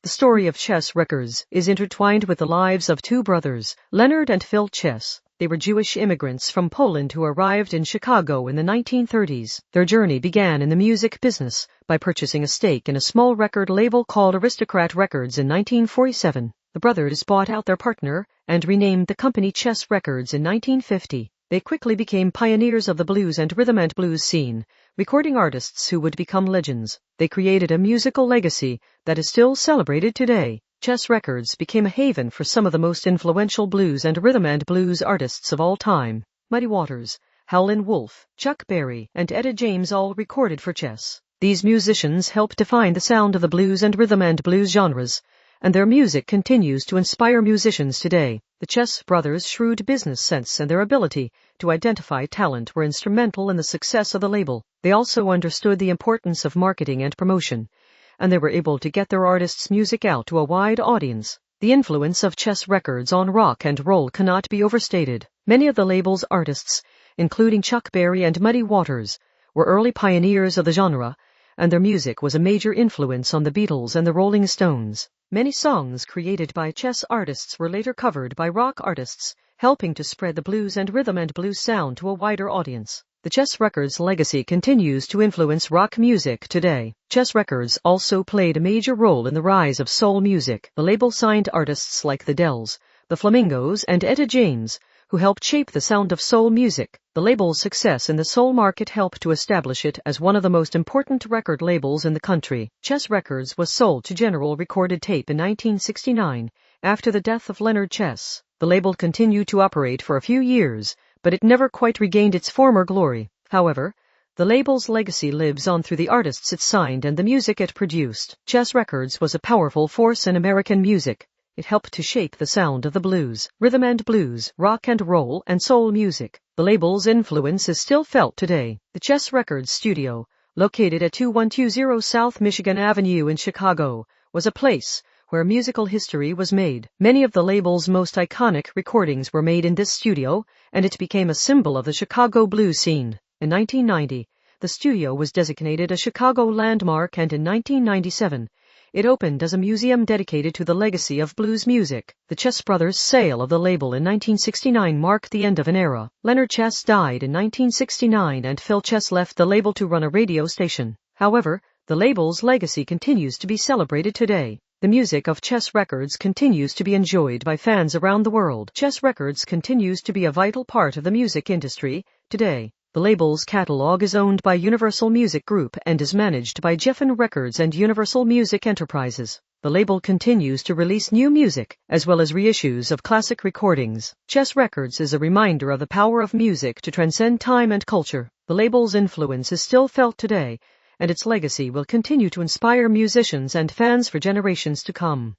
The story of Chess Records is intertwined with the lives of two brothers, Leonard and Phil Chess. They were Jewish immigrants from Poland who arrived in Chicago in the 1930s. Their journey began in the music business by purchasing a stake in a small record label called Aristocrat Records in 1947. The brothers bought out their partner and renamed the company Chess Records in 1950. They quickly became pioneers of the blues and rhythm and blues scene, recording artists who would become legends. They created a musical legacy that is still celebrated today. Chess Records became a haven for some of the most influential blues and rhythm and blues artists of all time. Muddy Waters, Howlin' Wolf, Chuck Berry, and Etta James all recorded for Chess. These musicians helped define the sound of the blues and rhythm and blues genres, and their music continues to inspire musicians today. The Chess brothers' shrewd business sense and their ability to identify talent were instrumental in the success of the label. They also understood the importance of marketing and promotion, and they were able to get their artists' music out to a wide audience. The influence of Chess Records on rock and roll cannot be overstated. Many of the label's artists, including Chuck Berry and Muddy Waters, were early pioneers of the genre, and their music was a major influence on the Beatles and the Rolling Stones. Many songs created by Chess artists were later covered by rock artists, helping to spread the blues and rhythm and blues sound to a wider audience. The Chess Records legacy continues to influence rock music today. Chess Records also played a major role in the rise of soul music. The label signed artists like the Dells, the Flamingos, and Etta James, who helped shape the sound of soul music. The label's success in the soul market helped to establish it as one of the most important record labels in the country. Chess Records was sold to General Recorded Tape in 1969, after the death of Leonard Chess. The label continued to operate for a few years, but it never quite regained its former glory. However, the label's legacy lives on through the artists it signed and the music it produced. Chess Records was a powerful force in American music. It helped to shape the sound of the blues, rhythm and blues, rock and roll, and soul music. The label's influence is still felt today. The Chess Records studio, located at 2120 South Michigan Avenue in Chicago, was a place where musical history was made. Many of the label's most iconic recordings were made in this studio, and it became a symbol of the Chicago blues scene. In 1990, the studio was designated a Chicago landmark, and in 1997, it opened as a museum dedicated to the legacy of blues music. The Chess brothers' sale of the label in 1969 marked the end of an era. Leonard Chess died in 1969 and Phil Chess left the label to run a radio station. However, the label's legacy continues to be celebrated today. The music of Chess Records continues to be enjoyed by fans around the world. Chess Records continues to be a vital part of the music industry today. The label's catalog is owned by Universal Music Group and is managed by Geffen Records and Universal Music Enterprises. The label continues to release new music, as well as reissues of classic recordings. Chess Records is a reminder of the power of music to transcend time and culture. The label's influence is still felt today, and its legacy will continue to inspire musicians and fans for generations to come.